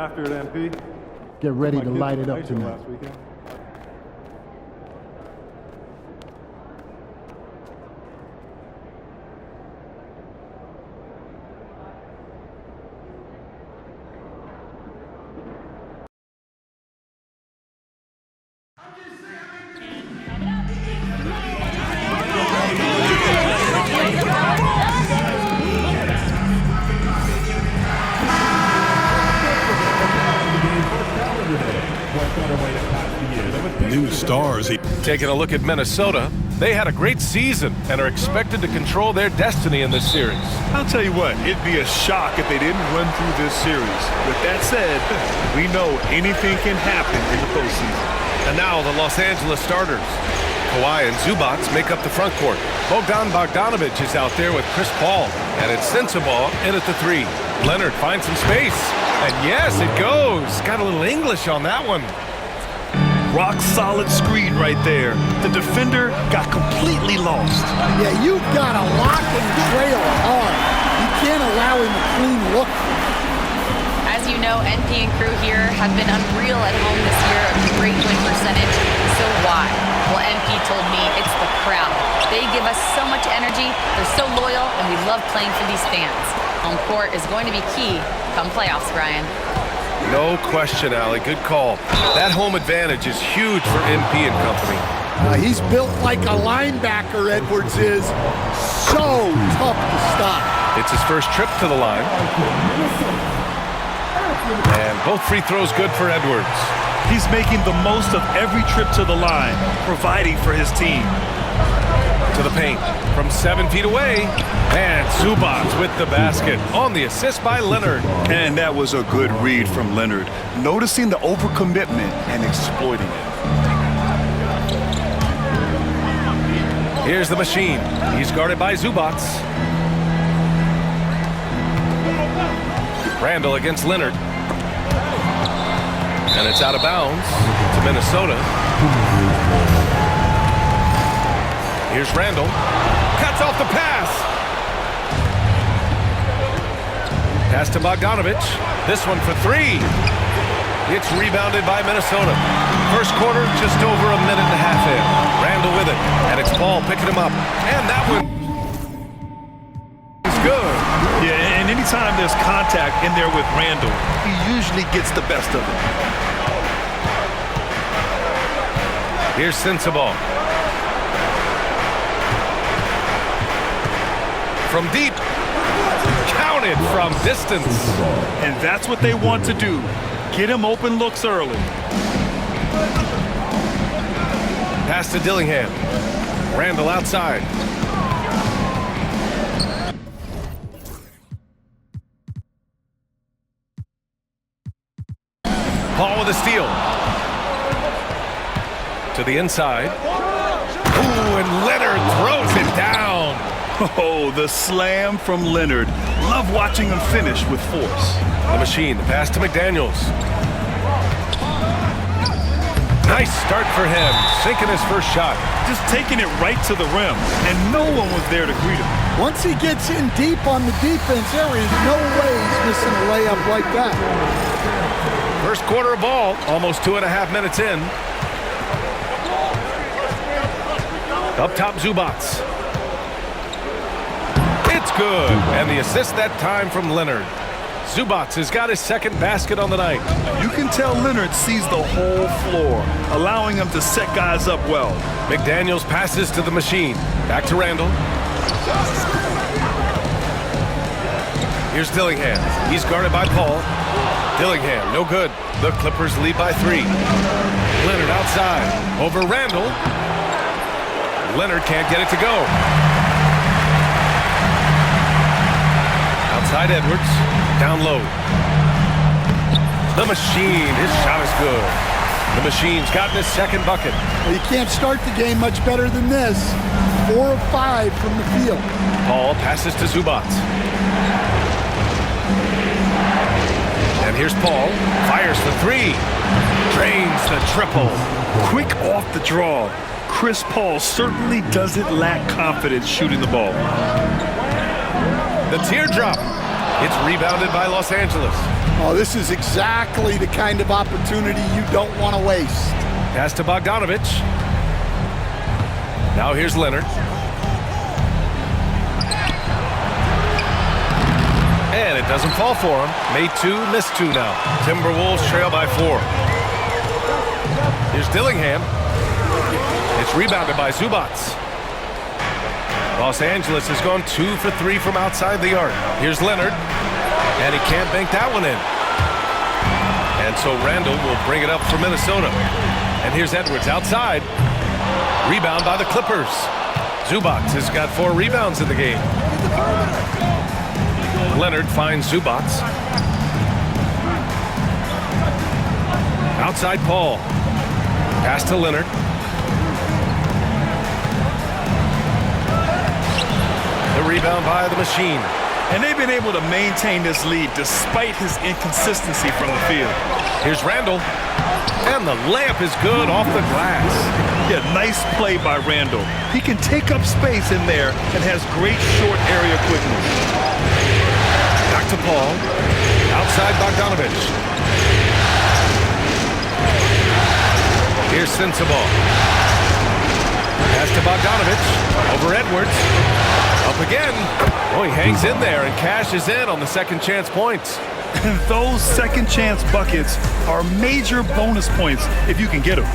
after at MP. Get ready to light it up tonight. Last weekend. New stars. Taking a look at Minnesota, they had a great season and are expected to control their destiny in this series. I'll tell you what, it'd be a shock if they didn't run through this series. With that said, we know anything can happen in the postseason. And now the Los Angeles starters. Kawhi and Zubac make up the front court. Bogdanovich is out there with Chris Paul. And it's Sensabaugh in at the 3. Leonard finds some space. And yes, it goes. Got a little English on that one. Rock solid screen right there. The defender got completely lost. Yeah, you've got to lock and trail hard. You can't allow him a clean look. As you know, NP and crew here have been unreal at home this year, a great win percentage. So why? Well, NP told me it's the crowd. They give us so much energy, they're so loyal, and we love playing for these fans. Home court is going to be key come playoffs, Brian. No question, Allie. Good call. That home advantage is huge for NP and company. He's built like a linebacker, Edwards is. So tough to stop. It's his first trip to the line. And both free throws good for Edwards. He's making the most of every trip to the line, providing for his team. To the paint from 7 feet away. And Zubac with the basket on the assist by Leonard. And that was a good read from Leonard, noticing the overcommitment and exploiting it. Here's the machine. He's guarded by Zubac. Randall against Leonard. And it's out of bounds to Minnesota. Here's Randall. Cuts off the pass. Pass to Bogdanovich. This one for 3. It's rebounded by Minnesota. First quarter, just over a minute and a half in. Randall with it. And it's Paul picking him up. And that one is good. Yeah, and anytime there's contact in there with Randall, he usually gets the best of it. Here's Sensabaugh. From deep. Counted from distance. And that's what they want to do. Get him open looks early. Pass to Dillingham. Randall outside. Paul with a steal. To the inside. Ooh, and Leonard throws it down. Oh, the slam from Leonard. Love watching him finish with force. The machine, the pass to McDaniels. Nice start for him, sinking his first shot. Just taking it right to the rim, and no one was there to greet him. Once he gets in deep on the defense, there is no way he's missing a layup like that. First quarter of ball, almost 2.5 minutes in. Up top, Zubac. It's good, and the assist that time from Leonard. Zubac has got his second basket on the night. You can tell Leonard sees the whole floor, allowing him to set guys up well. McDaniels passes to the machine. Back to Randall. Here's Dillingham. He's guarded by Paul. Dillingham, no good. The Clippers lead by 3. Leonard outside. Over Randall. Leonard can't get it to go. Outside Edwards. Down low. The machine. His shot is good. The machine's gotten his second bucket. Well, you can't start the game much better than this. 4 of 5 from the field. Paul passes to Zubac. And here's Paul. Fires for 3. Drains the triple. Quick off the draw. Chris Paul certainly doesn't lack confidence shooting the ball. The teardrop. It's rebounded by Los Angeles. Oh, this is exactly the kind of opportunity you don't want to waste. Pass to Bogdanovich. Now here's Leonard. And it doesn't fall for him. Made 2, missed 2 now. Timberwolves trail by 4. Here's Dillingham. It's rebounded by Zubats. Los Angeles has gone 2 for 3 from outside the arc. Here's Leonard. And he can't bank that one in. And so Randall will bring it up for Minnesota. And here's Edwards outside. Rebound by the Clippers. Zubats has got 4 rebounds in the game. Leonard finds Zubats. Outside Paul. Pass to Leonard. The rebound by the machine. And they've been able to maintain this lead despite his inconsistency from the field. Here's Randall. And the layup is good off the glass. Yeah, nice play by Randall. He can take up space in there and has great short area quickness. Back to Paul. Outside Bogdanovich. Here's Sensabaugh. Pass to Bogdanovich. Over Edwards. Up again. Oh, he hangs in there and cashes in on the second chance points. And those second chance buckets are major bonus points if you can get them.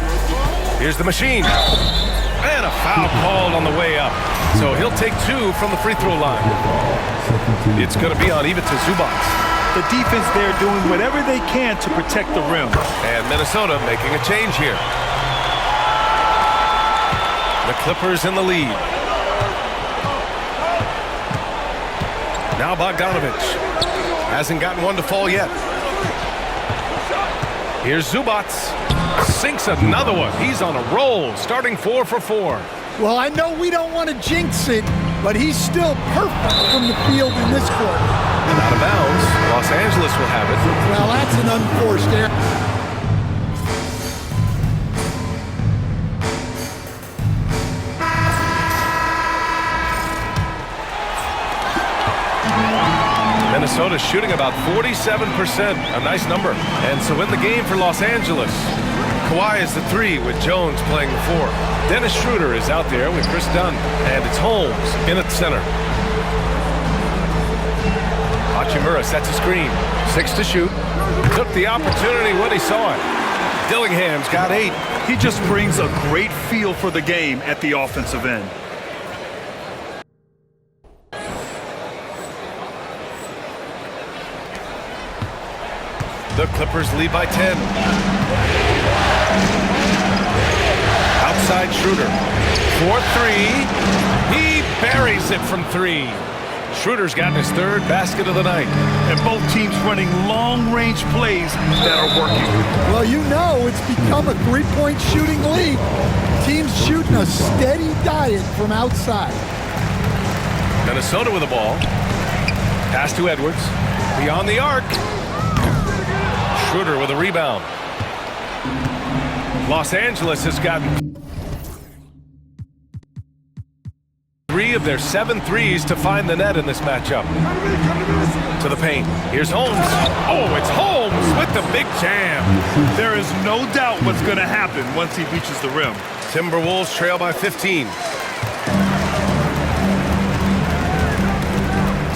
Here's the machine. And a foul called on the way up. So he'll take 2 from the free throw line. It's going to be on Ivica Zubats. The defense there doing whatever they can to protect the rim. And Minnesota making a change here. The Clippers in the lead. Now Bogdanovich. Hasn't gotten one to fall yet. Here's Zubats. Sinks another one. He's on a roll, starting 4 for 4. Well, I know we don't want to jinx it, but he's still perfect from the field in this quarter. And out of bounds. Los Angeles will have it. Well, that's an unforced error. Minnesota shooting about 47%, a nice number. And so in the game for Los Angeles, Kawhi is the 3 with Jones playing the 4. Dennis Schroeder is out there with Chris Dunn, and it's Holmes in at center. Hachimura sets a screen, 6 to shoot. Took the opportunity when he saw it. Dillingham's got 8. He just brings a great feel for the game at the offensive end. The Clippers lead by 10. Outside Schroeder. 4-3. He buries it from 3. Schroeder's gotten his 3rd basket of the night. And both teams running long-range plays that are working. Well, you know it's become a 3-point shooting league. Teams shooting a steady diet from outside. Minnesota with the ball. Pass to Edwards. Beyond the arc. Schroeder with a rebound. Los Angeles has gotten 3 of their 7 threes to find the net in this matchup. To the paint. Here's Holmes. Oh, it's Holmes with the big jam. There is no doubt what's going to happen once he reaches the rim. Timberwolves trail by 15.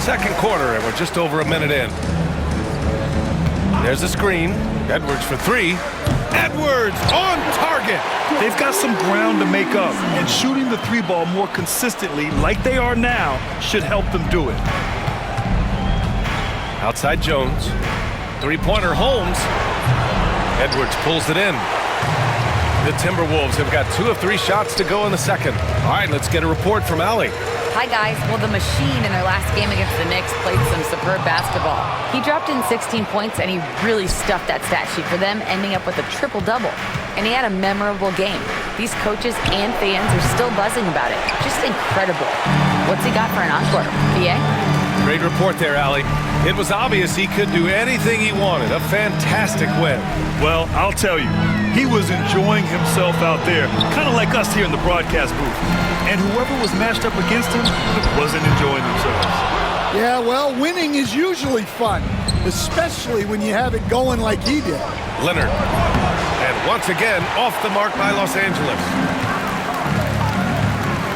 Second quarter, and we're just over a minute in. There's a screen. Edwards for 3. Edwards on target. They've got some ground to make up, and shooting the 3-ball more consistently like they are now should help them do it. Outside Jones. 3-pointer Holmes. Edwards pulls it in. The Timberwolves have got 2 of 3 shots to go in the second. All right, let's get a report from Allie. Hi, guys. Well, the machine in their last game against the Knicks played some superb basketball. He dropped in 16 points, and he really stuffed that stat sheet for them, ending up with a triple-double. And he had a memorable game. These coaches and fans are still buzzing about it. Just incredible. What's he got for an encore? PA? Great report there, Allie. It was obvious he could do anything he wanted. A fantastic win. Well, I'll tell you, he was enjoying himself out there, kind of like us here in the broadcast booth. And whoever was matched up against him wasn't enjoying themselves. Yeah, well, winning is usually fun, especially when you have it going like he did. Leonard. And once again, off the mark by Los Angeles.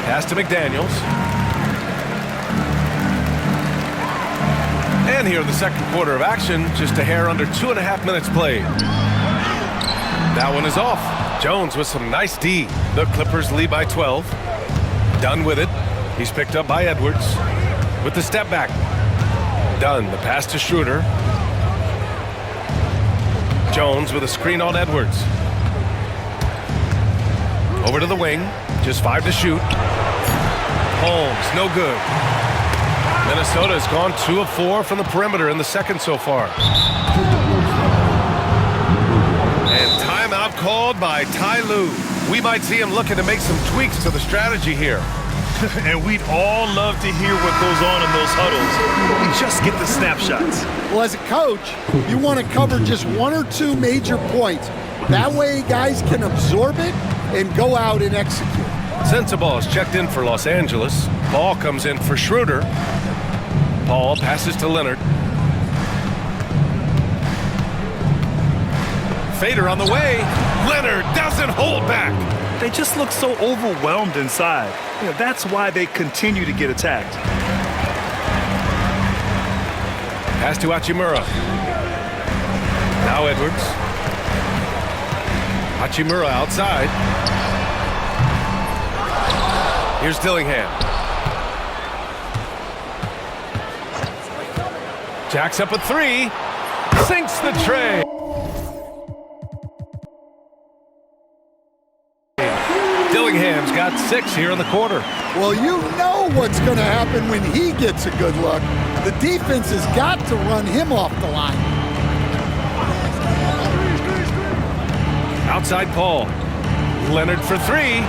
Pass to McDaniels. And here in the second quarter of action, just a hair under 2.5 minutes played. That one is off. Jones with some nice D. The Clippers lead by 12. Dunn with it. He's picked up by Edwards. With the step back. Dunn, the pass to Schroeder. Jones with a screen on Edwards. Over to the wing. Just 5 to shoot. Holmes, no good. Minnesota has gone 2 of 4 from the perimeter in the second so far. And timeout called by Ty Lue. We might see him looking to make some tweaks to the strategy here. And we'd all love to hear what goes on in those huddles. We just get the snapshots. Well, as a coach, you want to cover just 1 or 2 major points. That way guys can absorb it and go out and execute. Sensabaugh is checked in for Los Angeles. Ball comes in for Schroeder. Paul passes to Leonard. Fader on the way. Leonard doesn't hold back. They just look so overwhelmed inside. That's why they continue to get attacked. Pass to Hachimura. Now Edwards. Hachimura outside. Here's Dillingham. Jacks up a 3. Sinks the tray. Dillingham's got 6 here in the quarter. Well, you know what's going to happen when he gets a good look. The defense has got to run him off the line. Outside Paul. Leonard for 3.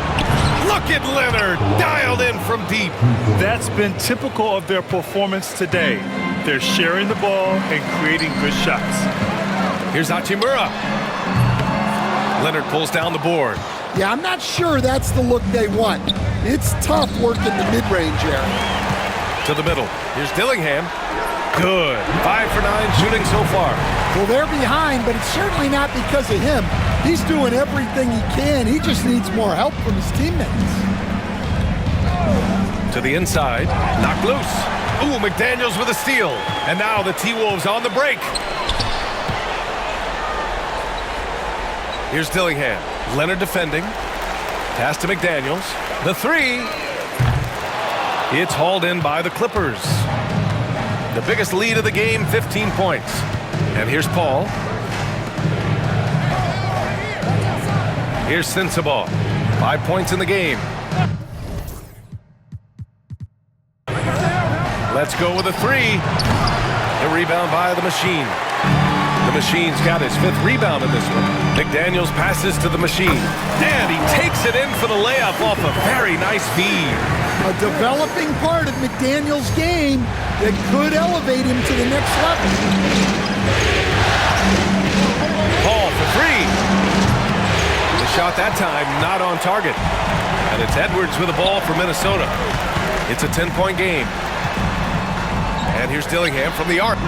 Look at Leonard, dialed in from deep. That's been typical of their performance today. They're sharing the ball and creating good shots. Here's Hachimura. Leonard pulls down the board. Yeah, I'm not sure that's the look they want. It's tough working the mid-range area. To the middle. Here's Dillingham. Good. 5 for 9 shooting so far. Well, they're behind, but it's certainly not because of him. He's doing everything he can. He just needs more help from his teammates. To the inside. Knocked loose. Ooh, McDaniels with a steal. And now the T-Wolves on the break. Here's Dillingham. Leonard defending. Pass to McDaniels. The 3. It's hauled in by the Clippers. The biggest lead of the game, 15 points. And here's Paul. Here's Sensabaugh. 5 points in the game. Let's go with a 3. The rebound by the Machine. The Machine's got his 5th rebound in this one. McDaniels passes to the Machine. And he takes it in for the layup off a very nice feed. A developing part of McDaniels' game that could elevate him to the next level. Paul for 3. The shot that time not on target. And it's Edwards with the ball for Minnesota. It's a 10-point game. And here's Dillingham from the arc.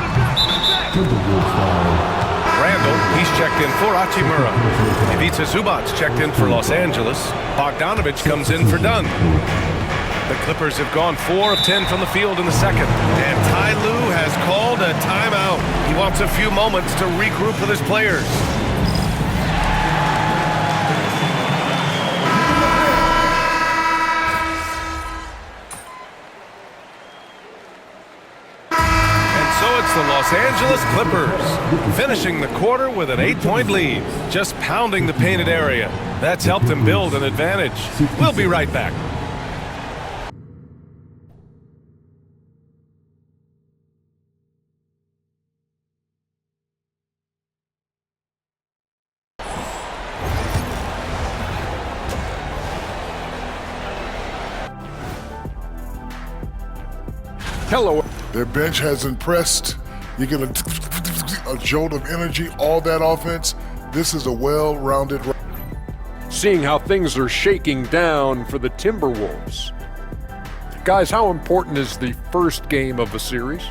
Randall, he's checked in for Hachimura. Ivica Zubac's checked in for Los Angeles. Bogdanovich comes in for Dunn. The Clippers have gone 4 of 10 from the field in the second. And Ty Lue has called a timeout. He wants a few moments to regroup with his players. The Los Angeles Clippers finishing the quarter with an 8-point lead, just pounding the painted area. That's helped them build an advantage. We'll be right back. Hello. Their bench has impressed. You get a jolt of energy, all that offense. This is a well-rounded. Seeing how things are shaking down for the Timberwolves. Guys, how important is the first game of the series?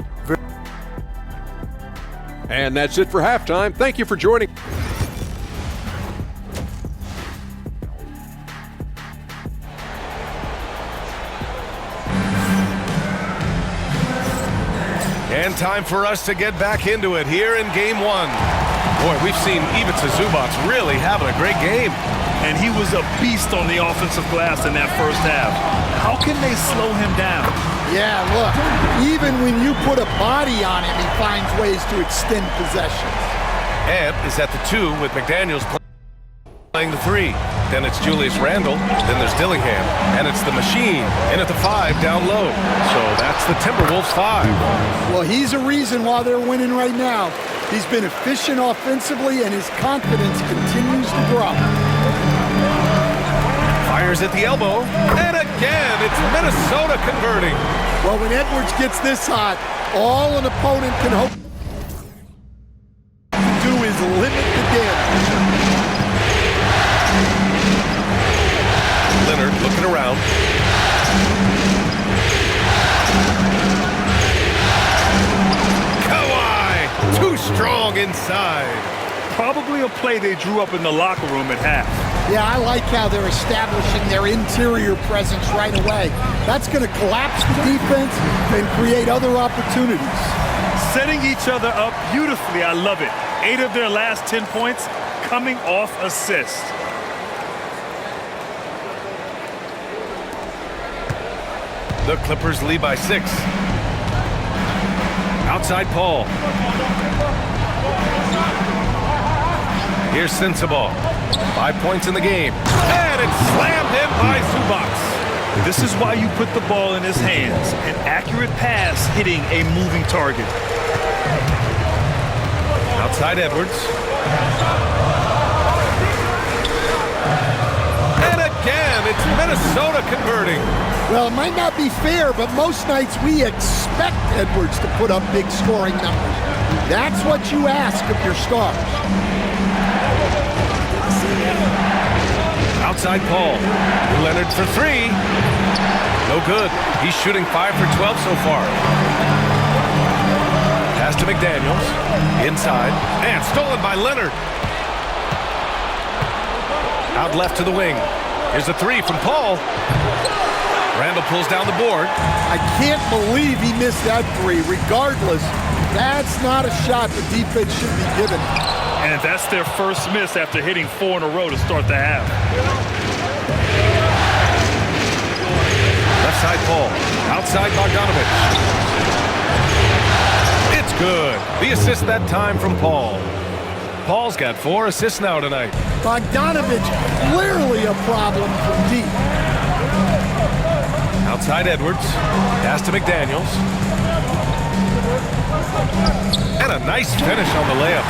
And that's it for halftime. Thank you for joining. And time for us to get back into it here in game one. Boy, we've seen Ivica Zubac really having a great game. And he was a beast on the offensive glass in that first half. How can they slow him down? Yeah, look, even when you put a body on him, he finds ways to extend possessions. Ant is at the 2 with McDaniels playing the 3. Then it's Julius Randle, then there's Dillingham, and it's the machine in at the 5 down low. So that's the Timberwolves 5. Well, he's a reason why they're winning right now. He's been efficient offensively, and his confidence continues to grow. Fires at the elbow, and again, it's Minnesota converting. Well, when Edwards gets this hot, all an opponent can hope to do is limit the damage. Leonard looking around. Kawhi, too strong inside. Probably a play they drew up in the locker room at half. Yeah, I like how they're establishing their interior presence right away. That's going to collapse the defense and create other opportunities. Setting each other up beautifully. I love it. 8 of their last 10 points coming off assists. The Clippers lead by 6. Outside Paul. Here's Sensabaugh. 5 points in the game. And it's slammed in by Zubac. This is why you put the ball in his hands. An accurate pass hitting a moving target. Outside Edwards. And again, it's Minnesota converting. Well, it might not be fair, but most nights we expect Edwards to put up big scoring numbers. That's what you ask of your stars. Outside Paul. Leonard for 3. No good. He's shooting 5 for 12 so far. Pass to McDaniels. Inside. And stolen by Leonard. Out left to the wing. Here's a 3 from Paul. Randle pulls down the board. I can't believe he missed that 3. Regardless, that's not a shot the defense should be given. And that's their first miss after hitting 4 in a row to start the half. Left side Paul. Outside Bogdanovich. It's good. The assist that time from Paul. Paul's got 4 assists now tonight. Bogdanovich clearly a problem from deep. Outside Edwards. Pass to McDaniels. And a nice finish on the layup.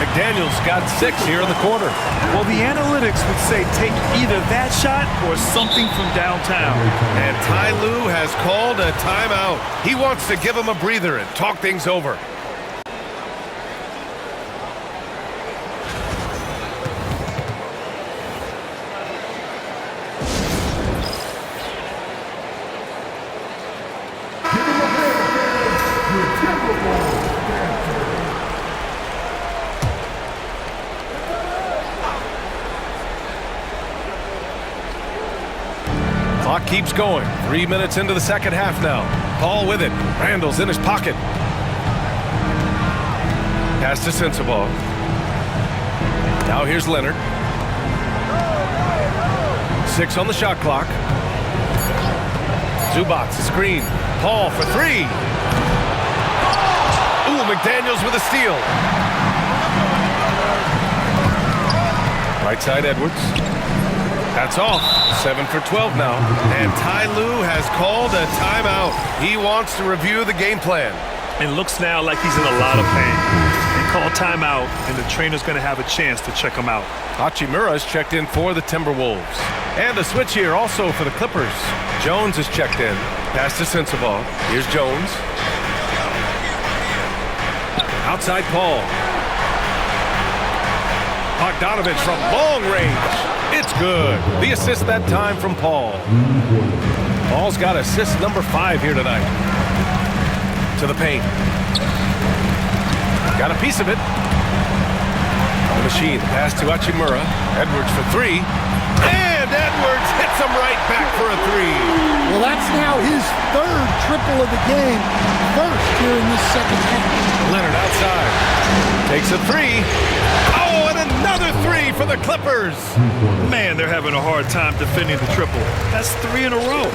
McDaniels got 6 here in the quarter. Well, the analytics would say take either that shot or something from downtown. And Ty Lue has called a timeout. He wants to give him a breather and talk things over. Clock keeps going. 3 minutes into the second half now. Paul with it. Randle's in his pocket. Pass to Sensabaugh. Now here's Leonard. 6 on the shot clock. Zubac, a screen. Paul for 3. Ooh, McDaniels with a steal. Right side Edwards. That's off. 7 for 12 now. And Ty Lue has called a timeout. He wants to review the game plan. It looks now like he's in a lot of pain. They call timeout, and the trainer's going to have a chance to check him out. Hachimura's checked in for the Timberwolves. And a switch here also for the Clippers. Jones is checked in. Pass to Sensabaugh. Here's Jones. Outside Paul. Bogdanovich from long range. It's good. The assist that time from Paul. Paul's got assist number 5 here tonight. To the paint. Got a piece of it. The machine pass to Hachimura. Edwards for 3. And Edwards hits him right back for a 3. Well, that's now his 3rd triple of the game. First here in this second half. Leonard outside. Takes a 3. Oh, and another 3 for the Clippers. Man, they're having a hard time defending the triple. That's 3 in a row.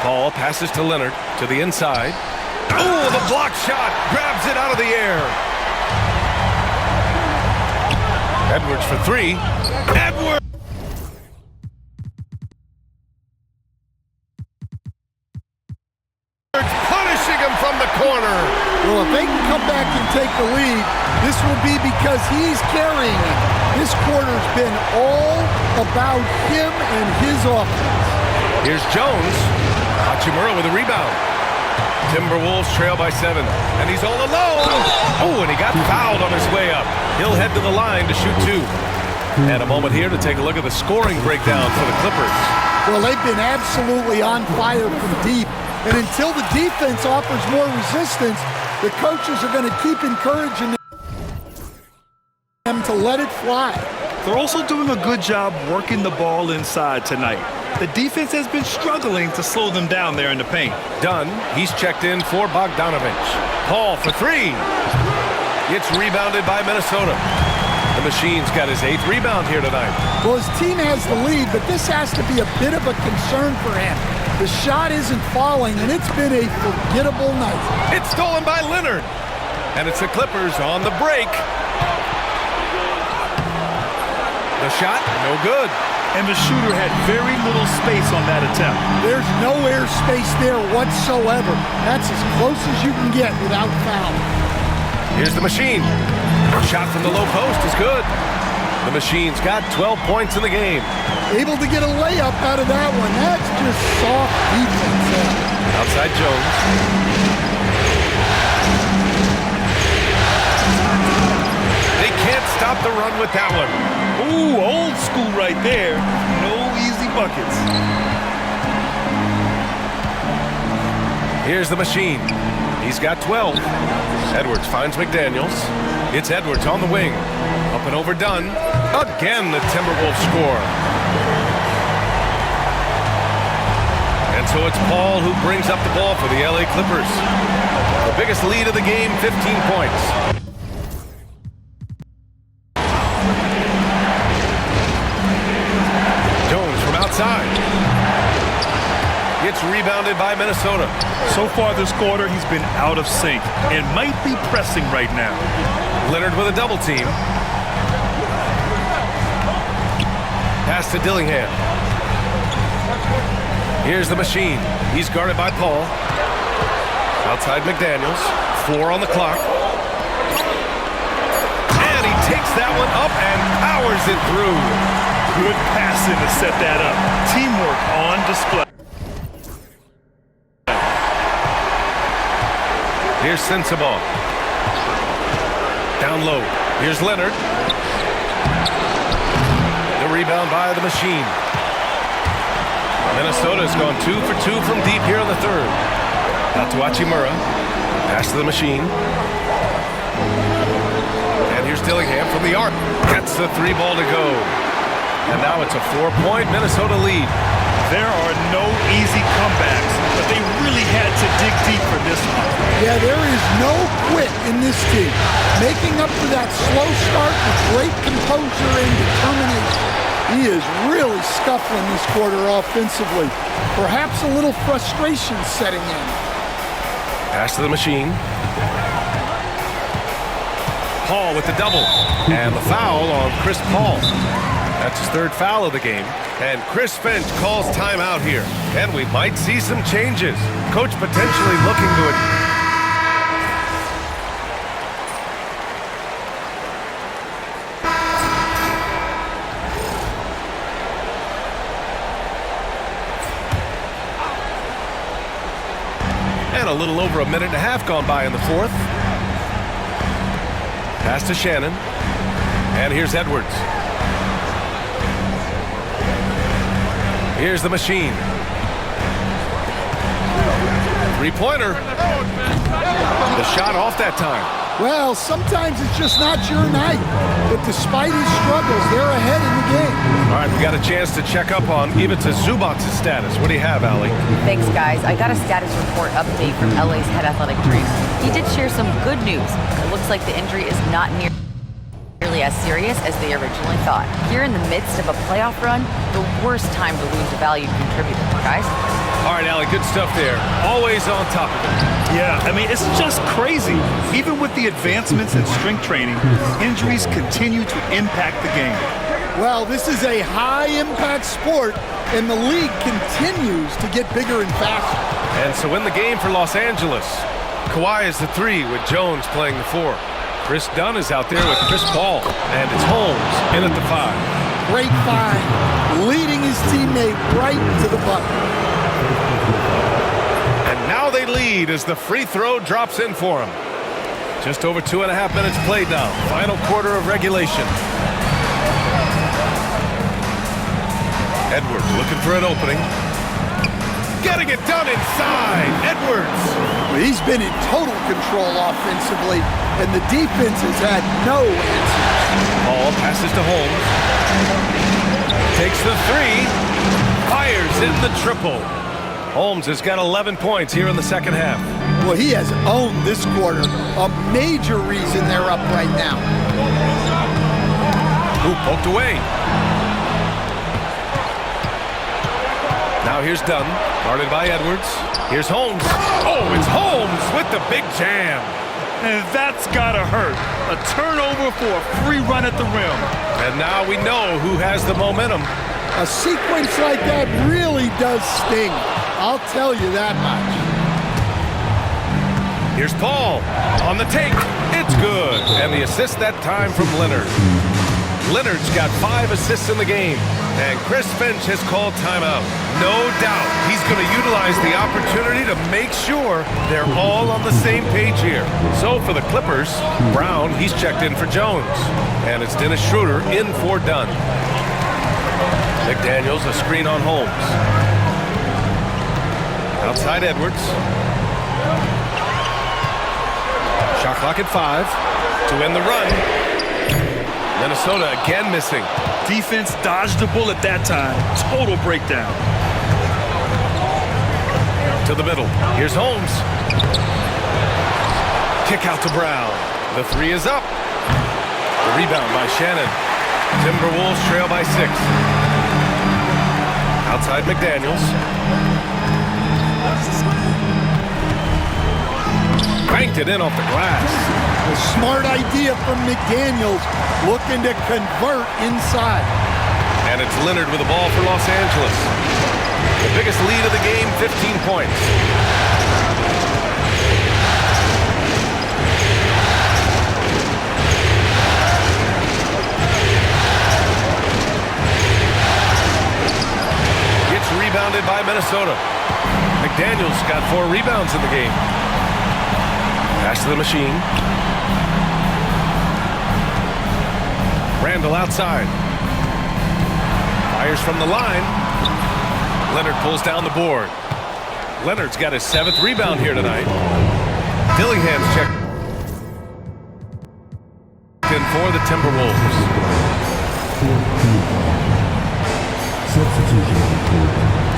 Paul passes to Leonard to the inside. Oh, the block shot grabs it out of the air. Edwards for 3. Edwards! Punishing him from the corner. Well, if they can come back and take the lead, this will be because he's carrying it. This quarter's been all about him and his offense. Here's Jones. Hachimura with a rebound. Timberwolves trail by 7. And he's all alone. Oh, and he got fouled on his way up. He'll head to the line to shoot 2. And a moment here to take a look at the scoring breakdown for the Clippers. Well, they've been absolutely on fire from deep. And until the defense offers more resistance, the coaches are going to keep encouraging them to let it fly. They're also doing a good job working the ball inside tonight. The defense has been struggling to slow them down there in the paint. Dunn, he's checked in for Bogdanovich. Paul for 3. It's rebounded by Minnesota. The Machine's got his 8th rebound here tonight. Well, his team has the lead, but this has to be a bit of a concern for him. The shot isn't falling, and it's been a forgettable night. It's stolen by Leonard. And it's the Clippers on the break. The shot, no good. And the shooter had very little space on that attempt. There's no air space there whatsoever. That's as close as you can get without foul. Here's the Machine. Shot from the low post is good. The Machine's got 12 points in the game. Able to get a layup out of that one. That's just soft defense. Outside Jones. They can't stop the run with that one. Ooh, old school right there. No easy buckets. Here's the Machine. He's got 12. Edwards finds McDaniels. It's Edwards on the wing. Up and over Dunn. Again, the Timberwolves score. And so it's Paul who brings up the ball for the LA Clippers. The biggest lead of the game, 15 points. Jones from outside. It's rebounded by Minnesota. So far this quarter, he's been out of sync and might be pressing right now. Leonard with a double team. Pass to Dillingham. Here's the Machine. He's guarded by Paul. Outside McDaniels. 4 on the clock. And he takes that one up and powers it through. Good passing to set that up. Teamwork on display. Here's Sensabaugh. Down low. Here's Leonard. The rebound by the Machine. Minnesota's gone 2 for 2 from deep here in the 3rd. Out to Hachimura. Pass to the Machine. And here's Dillingham from the arc. Gets the 3 ball to go. And now it's a 4-point Minnesota lead. There are no easy comebacks, but they really had to dig deep for this one. Yeah, there is no quit in this team. Making up for that slow start with great composure and determination. He is really scuffling this quarter offensively. Perhaps a little frustration setting in. Pass to the Machine. Paul with the double. And the foul on Chris Paul. That's his 3rd foul of the game. And Chris Finch calls timeout here. And we might see some changes. Coach potentially looking to it. And a little over a minute and a half gone by in the 4th. Pass to Shannon. And here's Edwards. Here's the machine. Three-pointer. The shot off that time. Well, sometimes it's just not your night. But despite his struggles, they're ahead in the game. All right, we got a chance to check up on Ivica Zubac's status. What do you have, Allie? Thanks, guys. I got a status report update from LA's head athletic trainer. He did share some good news. It looks like the injury is not nearly as serious as they originally thought. Here in the midst of a playoff run, the worst time to lose a valued contributor, guys. All right, Allie, good stuff there. Always on top of it. Yeah, I mean, it's just crazy. Even with the advancements in strength training, injuries continue to impact the game. Well, this is a high-impact sport, and the league continues to get bigger and faster. And so in the game for Los Angeles, Kawhi is the 3 with Jones playing the 4. Chris Dunn is out there with Chris Paul, and it's Holmes in at the 5. Great find, leading his teammate right to the bucket. And now they lead as the free throw drops in for him. Just over 2.5 minutes played now. Final quarter of regulation. Edwards looking for an opening. Getting it done inside. Edwards. Well, he's been in total control offensively, and the defense has had no answers. Ball passes to Holmes. Takes the 3. Fires in the triple. Holmes has got 11 points here in the second half. Well, he has owned this quarter. A major reason they're up right now. Who poked away. Now here's Dunn, guarded by Edwards. Here's Holmes. Oh, it's Holmes with the big jam. And that's gotta hurt. A turnover for a free run at the rim. And now we know who has the momentum. A sequence like that really does sting. I'll tell you that much. Here's Paul on the take. It's good. And the assist that time from Leonard. Leonard's got 5 assists in the game. And Chris Finch has called timeout. No doubt he's going to utilize the opportunity to make sure they're all on the same page here. So for the Clippers, Brown, he's checked in for Jones. And it's Dennis Schroeder in for Dunn. McDaniels, a screen on Holmes. Outside Edwards. Shot clock at 5 to end the run. Minnesota again missing. Defense dodged the bullet that time. Total breakdown. To the middle. Here's Holmes. Kick out to Brown. The 3 is up. The rebound by Shannon. Timberwolves trail by 6. Outside McDaniels. Banked it in off the glass. A smart idea from McDaniels, looking to convert inside. And it's Leonard with the ball for Los Angeles. The biggest lead of the game, 15 points. Gets rebounded by Minnesota. McDaniels got 4 rebounds in the game. Pass to the machine. Randall outside. Fires from the line. Leonard pulls down the board. Leonard's got his 7th rebound here tonight. Dillingham's checked in for the Timberwolves.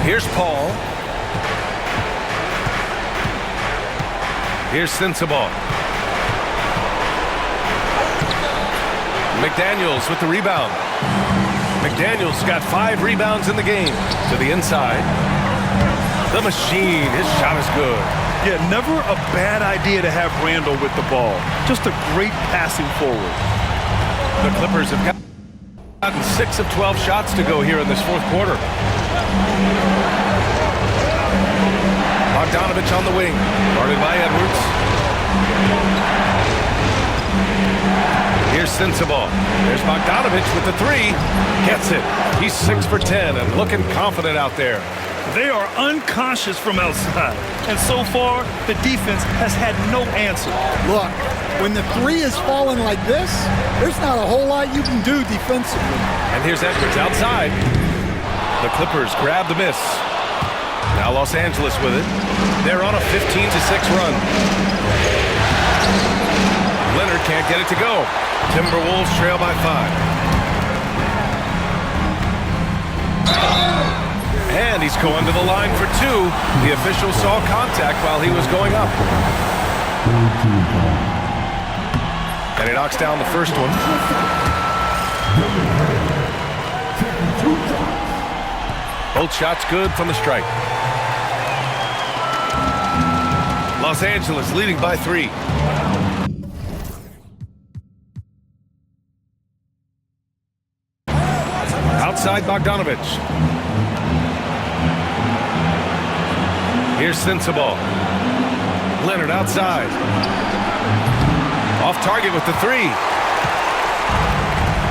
Here's Paul. Here's Sensabaugh. McDaniels with the rebound. McDaniels got 5 rebounds in the game. To the inside. The machine. His shot is good. Yeah, never a bad idea to have Randall with the ball. Just a great passing forward. The Clippers have gotten 6 of 12 shots to go here in this 4th quarter. Bogdanovich on the wing, guarded by Edwards. Here's Sensabaugh. There's Bogdanovich with the 3. Gets it. He's 6 for 10 and looking confident out there. They are unconscious from outside. And so far, the defense has had no answer. Look, when the 3 is falling like this, there's not a whole lot you can do defensively. And here's Edwards outside. The Clippers grab the miss. Now Los Angeles with it. They're on a 15-6 run. Leonard can't get it to go. Timberwolves trail by 5. And he's going to the line for 2. The official saw contact while he was going up. And he knocks down the first one. Both shots good from the stripe. Los Angeles leading by 3. Outside Bogdanovich. Here's Sensabaugh. Leonard outside. Off target with the 3.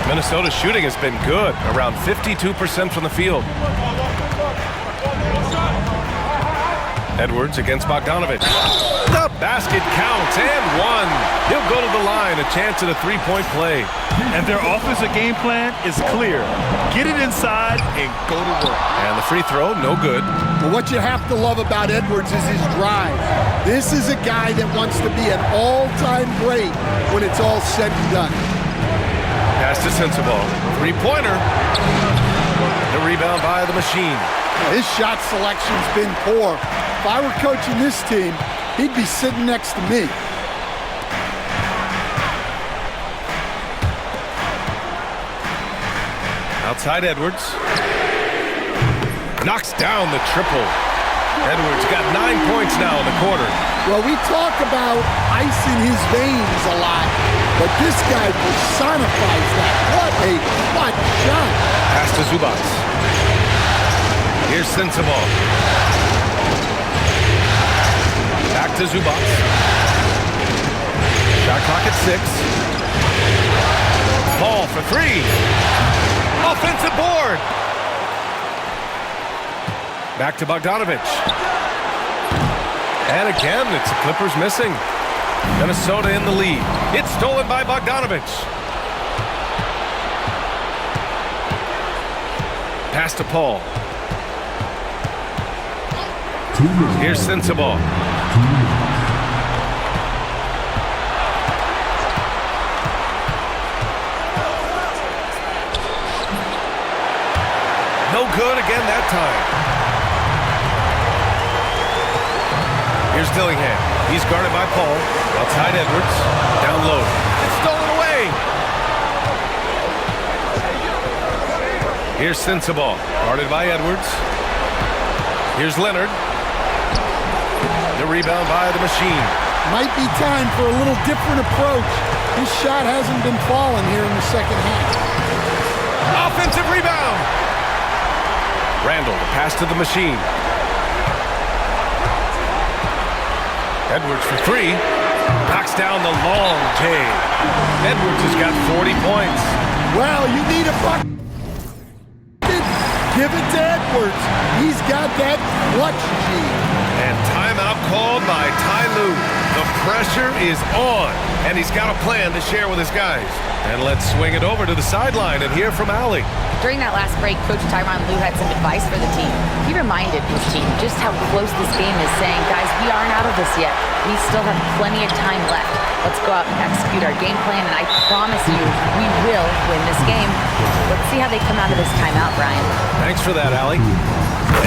Minnesota's shooting has been good, around 52% from the field. Edwards against Bogdanovich. The basket counts and 1. He'll go to the line, a chance at a 3-point play. And their offensive game plan is clear. Get it inside and go to work. And the free throw, no good. Well, what you have to love about Edwards is his drive. This is a guy that wants to be an all-time great when it's all said and done. Pass to Sensabaugh. Three-pointer. The rebound by the machine. His shot selection's been poor. If I were coaching this team, he'd be sitting next to me. Outside Edwards. Knocks down the triple. Edwards got 9 points now in the quarter. Well, we talk about ice in his veins a lot, but this guy personifies that. What a clutch shot. Pass to Zubac. Here's Sensabaugh. Back to Zubac. Shot clock at 6. Ball for 3. Offensive board. Back to Bogdanovich. And again, it's the Clippers missing. Minnesota in the lead. It's stolen by Bogdanovich. Pass to Paul. Here's Sensabaugh. No good again that time. Here's Dillingham. He's guarded by Paul. Outside Edwards. Down low. It's stolen away. Here's Sensabaugh. Guarded by Edwards. Here's Leonard. The rebound by the machine. Might be time for a little different approach. His shot hasn't been falling here in the second half. Offensive rebound. Randall, the pass to the machine. Edwards for 3. Knocks down the long J. Edwards has got 40 points. Well, you need a bucket. Give it to Edwards. He's got that clutch gene. And timeout called by Ty Lue. The pressure is on, and he's got a plan to share with his guys. And let's swing it over to the sideline and hear from Allie. During that last break, Coach Tyronn Lue had some advice for the team. He reminded his team just how close this game is, saying, guys, we aren't out of this yet. We still have plenty of time left. Let's go out and execute our game plan, and I promise you, we will win this game. Let's see how they come out of this timeout, Brian. Thanks for that, Allie.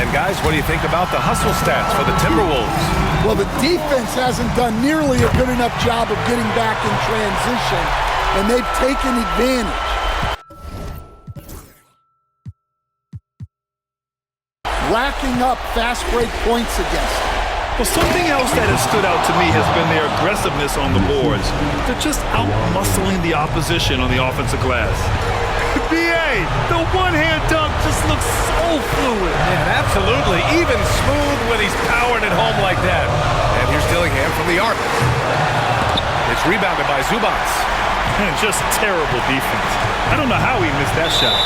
And guys, what do you think about the hustle stats for the Timberwolves? Well, the defense hasn't done nearly a good enough job of getting back in transition, and they've taken advantage. Racking up fast break points against them. Well, something else that has stood out to me has been their aggressiveness on the boards. They're just out-muscling the opposition on the offensive glass. B.A., the one-hand dunk just looks so fluid. Yeah, absolutely. Even smooth when he's powering it home like that. And here's Dillingham from the arc. It's rebounded by Zubac. Just terrible defense. I don't know how he missed that shot.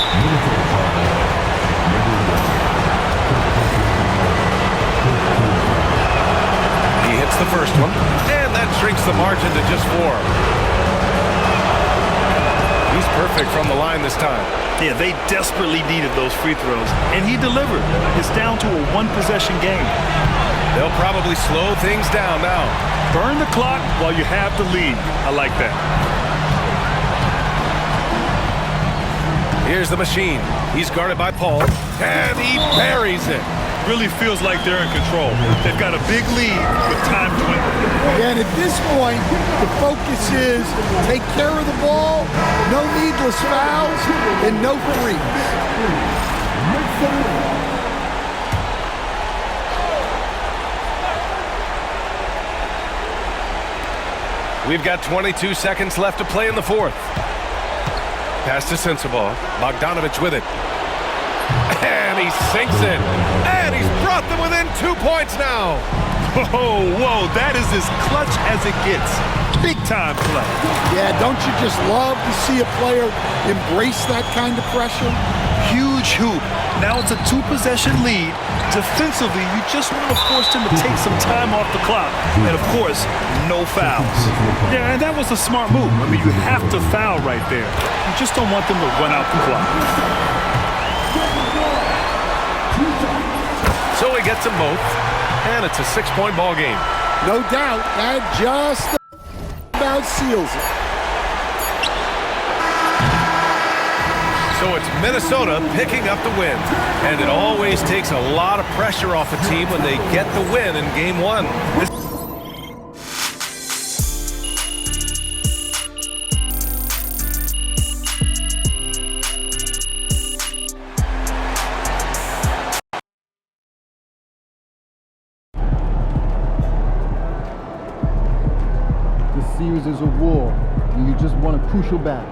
He hits the first one, and that shrinks the margin to just 4. He's perfect perfect from the line this time. Yeah, they desperately needed those free throws, and he delivered. It's down to a one-possession game. They'll probably slow things down now. Burn the clock while you have the lead. I like that. Here's the machine. He's guarded by Paul, and he buries it. Really feels like they're in control. They've got a big lead with time dwindling. And at this point, the focus is take care of the ball, no needless fouls, and no threes. We've got 22 seconds left to play in the fourth. Pass to Sensabaugh. Bogdanovich with it. And he sinks it. And he's brought them within 2 points now. Whoa, that is as clutch as it gets. Big time play. Yeah, don't you just love to see a player embrace that kind of pressure? Huge hoop. Now it's a two-possession lead. Defensively, you just want to force them to take some time off the clock. And, of course, no fouls. Yeah, and that was a smart move. I mean, you have to foul right there. You just don't want them to run out the clock. So he gets them both, and it's a 6-point ball game. No doubt, that just about seals it. So it's Minnesota picking up the win. And it always takes a lot of pressure off a team when they get the win in Game 1. This series is a war, and you just want a crucial battle.